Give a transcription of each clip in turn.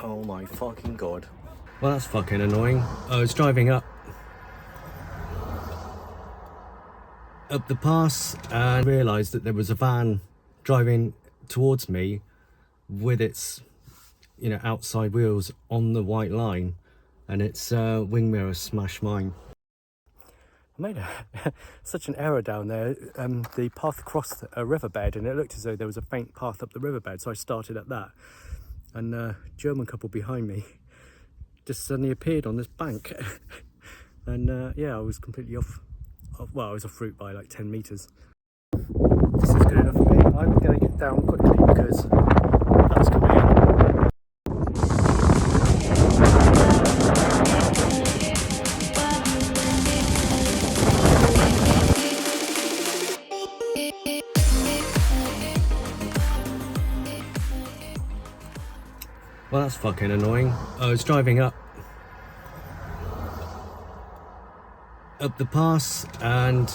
Oh my fucking god. Well, that's fucking annoying. I was driving up the pass and realised that there was a van driving towards me with its, outside wheels on the white line, and its wing mirror smashed mine. I made such an error down there. The path crossed a riverbed, and it looked as though there was a faint path up the riverbed, so I started at that. And a German couple behind me just suddenly appeared on this bank. And yeah, I was completely off. Well, I was off route by like 10 metres. This is good enough for me. I'm going to get down quickly because that's coming in. Well, that's fucking annoying. I was driving up the pass and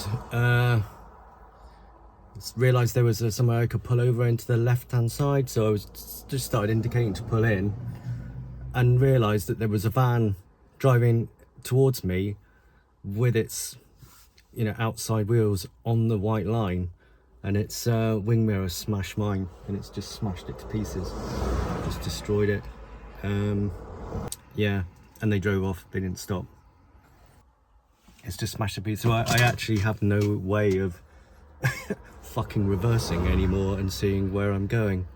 realised there was somewhere I could pull over into the left hand side, so I was just started indicating to pull in and realised that there was a van driving towards me with its outside wheels on the white line, and its wing mirror smashed mine, and it's just smashed it to pieces, just destroyed it. Yeah, and they drove off, they didn't stop. It's just smashed to pieces. So I actually have no way of fucking reversing anymore and seeing where I'm going.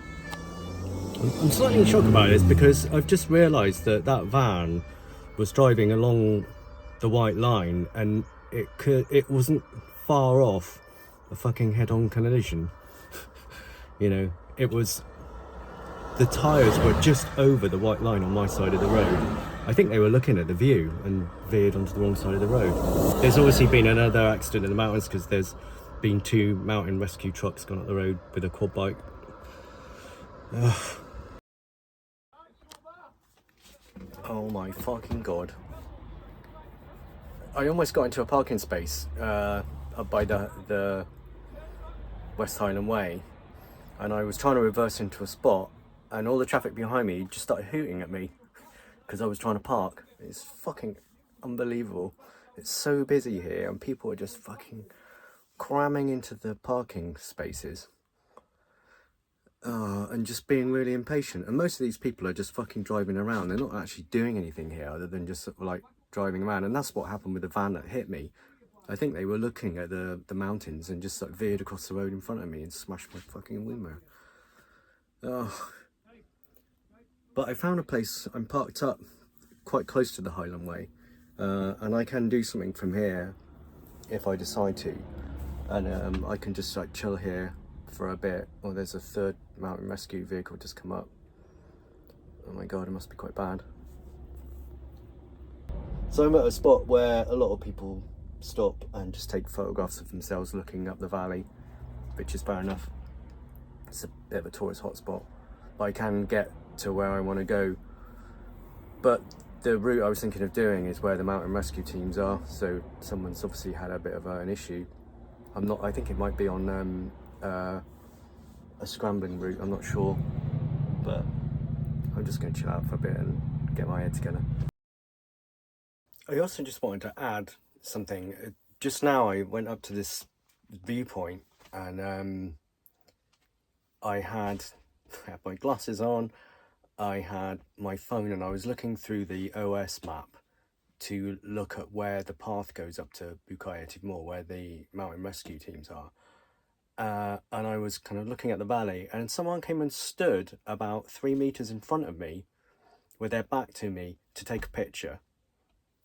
I'm slightly in shock about this because I've just realised that that van was driving along the white line, and it wasn't far off a fucking head-on collision. It was, the tyres were just over the white line on my side of the road. I think they were looking at the view and veered onto the wrong side of the road. There's obviously been another accident in the mountains because there's been 2 mountain rescue trucks gone up the road with a quad bike. Ugh. Oh my fucking god. I almost got into a parking space up by the West Highland Way, and I was trying to reverse into a spot, and all the traffic behind me just started hooting at me because I was trying to park. It's fucking unbelievable. It's so busy here and people are just fucking cramming into the parking spaces and just being really impatient. And most of these people are just fucking driving around. They're not actually doing anything here other than just like driving around. And that's what happened with the van that hit me. I think they were looking at the mountains and just like veered across the road in front of me and smashed my fucking wing mirror. But I found a place. I'm parked up quite close to the Highland Way, and I can do something from here if I decide to, and I can just like chill here for a bit. Oh, there's a 3rd mountain rescue vehicle just come up. Oh my god, it must be quite bad. So I'm at a spot where a lot of people stop and just take photographs of themselves looking up the valley, which is fair enough. It's a bit of a tourist hotspot, but I can get to where I want to go. But the route I was thinking of doing is where the mountain rescue teams are, so someone's obviously had a bit of an issue. I think it might be on a scrambling route, I'm not sure, but I'm just going to chill out for a bit and get my head together. I also just wanted to add something. Just now I went up to this viewpoint and I had my glasses on, I had my phone, and I was looking through the OS map to look at where the path goes up to Bucaya Timor, where the mountain rescue teams are. And I was kind of looking at the valley, and someone came and stood about 3 meters in front of me with their back to me to take a picture.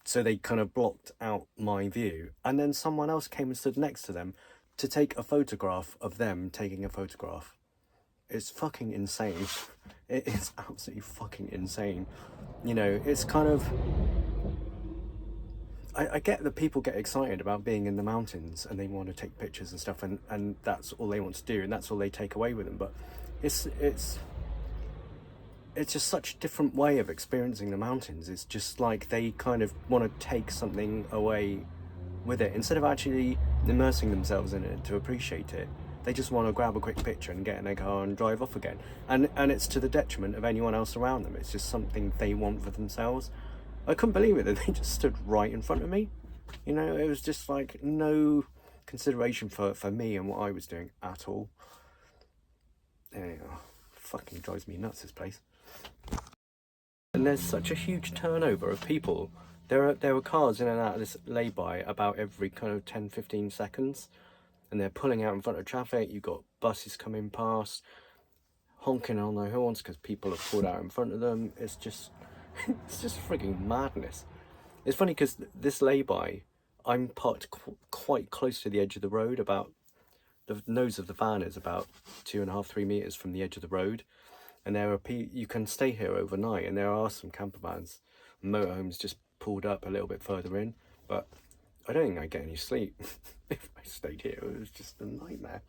So they kind of blocked out my view. And then someone else came and stood next to them to take a photograph of them taking a photograph. It's fucking insane. It is absolutely fucking insane. It's kind of... I get that people get excited about being in the mountains and they want to take pictures and stuff, and that's all they want to do and that's all they take away with them. But it's just such a different way of experiencing the mountains. It's just like they kind of want to take something away with it instead of actually immersing themselves in it to appreciate it. They just want to grab a quick picture and get in their car and drive off again. And it's to the detriment of anyone else around them. It's just something they want for themselves. I couldn't believe it that they just stood right in front of me. You know, it was just like no consideration for me and what I was doing at all. Anyway, fucking drives me nuts, this place. And there's such a huge turnover of people. There were cars in and out of this lay-by about every kind of 10-15 seconds, and they're pulling out in front of traffic. You've got buses coming past, honking on their horns because people have pulled out in front of them. It's just it's just freaking madness. It's funny because this lay-by, I'm parked quite close to the edge of the road. About the nose of the van is about 2.5-3 meters from the edge of the road, and there are you can stay here overnight, and there are some camper vans, motorhomes just pulled up a little bit further in, but I don't think I'd get any sleep if I stayed here. It was just a nightmare.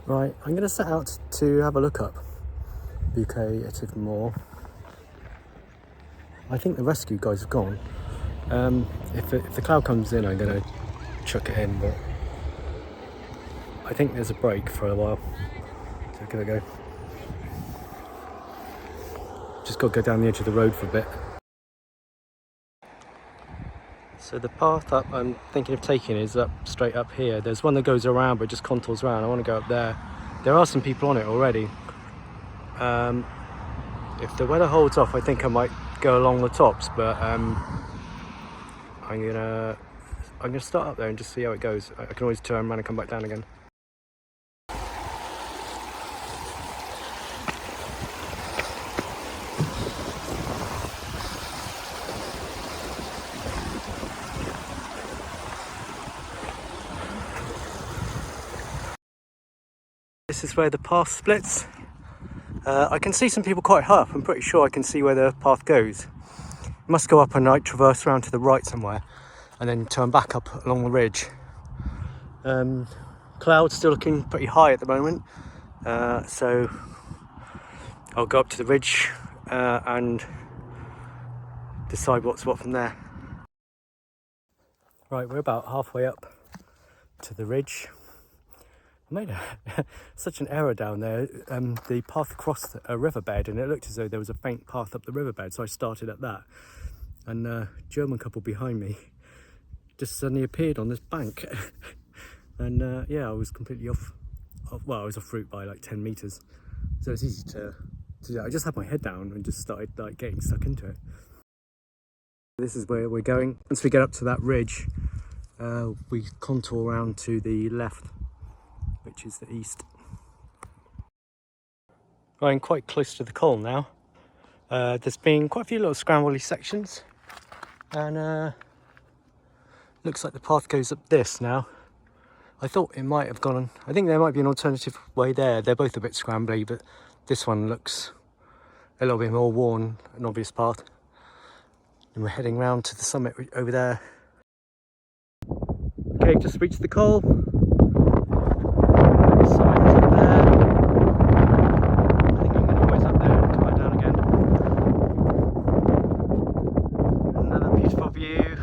Right, I'm going to set out to have a look up UK at more. I think the rescue guys have gone. If the cloud comes in, I'm going to chuck it in, but I think there's a break for a while, so give it a go. Just got to go down the edge of the road for a bit. So the path up I'm thinking of taking is up straight up here. There's one that goes around but just contours around. I want to go up there. There are some people on it already. If the weather holds off, I think I might go along the tops, but I'm gonna start up there and just see how it goes. I can always turn around and come back down again. This is where the path splits. I can see some people quite high up. I'm pretty sure I can see where the path goes. It must go up and like traverse around to the right somewhere and then turn back up along the ridge. Clouds still looking pretty high at the moment, so I'll go up to the ridge and decide what's what from there. Right, we're about halfway up to the ridge. I made such an error down there. The path crossed a riverbed and it looked as though there was a faint path up the riverbed, so I started at that. And a German couple behind me just suddenly appeared on this bank. And yeah, I was completely off. Well, I was off route by like 10 meters, so it's easy to do. I just had my head down and just started like getting stuck into it. This is where we're going. Once we get up to that ridge, we contour around to the left, which is the east. I'm quite close to the coal now. There's been quite a few little scrambly sections, and looks like the path goes up this now. I thought it might have gone on. I think there might be an alternative way there. They're both a bit scrambly, but this one looks a little bit more worn, an obvious path. And we're heading round to the summit over there. Okay, just reached the coal. The summit is up there. I think I'm going to always up there and come back down again. Another beautiful view.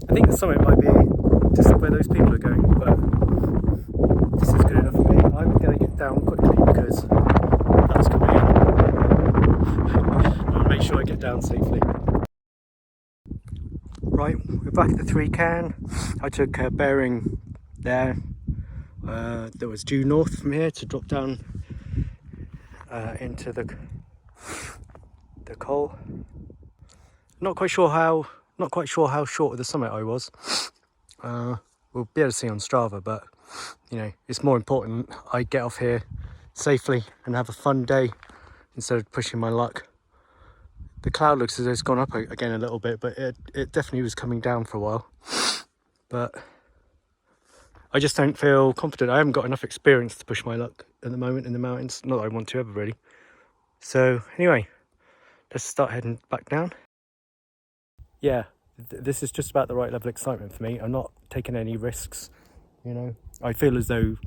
I think the summit might be just where those people are going, but this is good enough for me. I'm going to get down quickly because that's coming in. I'll make sure I get down safely. Right, we're back at the 3 can. I took a bearing there that was due north from here to drop down into the coal. Not quite sure how short of the summit I was. We'll be able to see on Strava, but you know, it's more important I get off here safely and have a fun day instead of pushing my luck. The cloud looks as though it's gone up again a little bit, but it definitely was coming down for a while. But I just don't feel confident. I haven't got enough experience to push my luck at the moment in the mountains. Not that I want to ever really. So anyway, let's start heading back down. Yeah, this is just about the right level of excitement for me. I'm not taking any risks, you know. I feel as though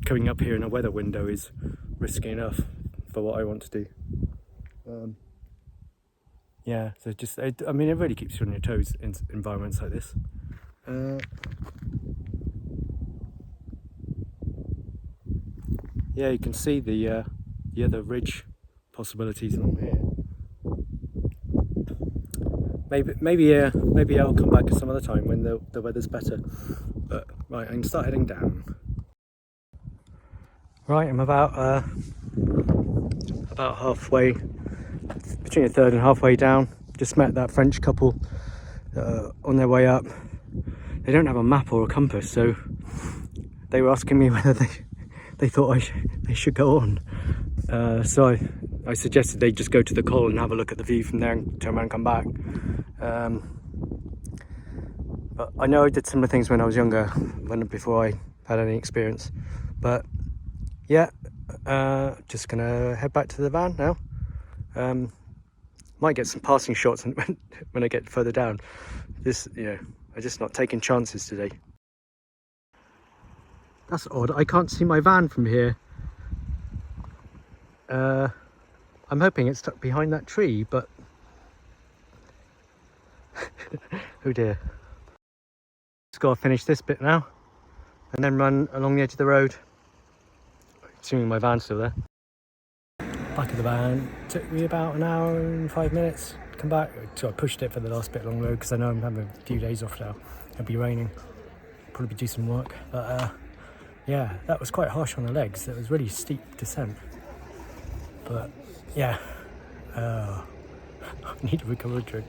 coming up here in a weather window is risky enough for what I want to do. Yeah, so just, I mean, it really keeps you on your toes in environments like this. Yeah, you can see the other ridge possibilities along here. Maybe I'll come back some other time when the weather's better. But right, I can start heading down. Right, I'm about halfway, between a third and halfway down. Just met that French couple on their way up. They don't have a map or a compass, so they were asking me whether they thought they should go on. So I suggested they just go to the col and have a look at the view from there and turn around and come back. But I know I did similar things when I was younger, before I had any experience. But yeah, just gonna head back to the van now. Might get some passing shots when I get further down. I'm just not taking chances today. That's odd, I can't see my van from here. I'm hoping it's stuck behind that tree, but oh dear. Just gotta finish this bit now and then run along the edge of the road, assuming my van's still there. Back of the van, took me about an hour and 5 minutes to come back. So I pushed it for the last bit along the road because I know I'm having a few days off now. It'll be raining, probably do some work, but yeah, that was quite harsh on the legs. It was really steep descent, but yeah, I need a recovery drink.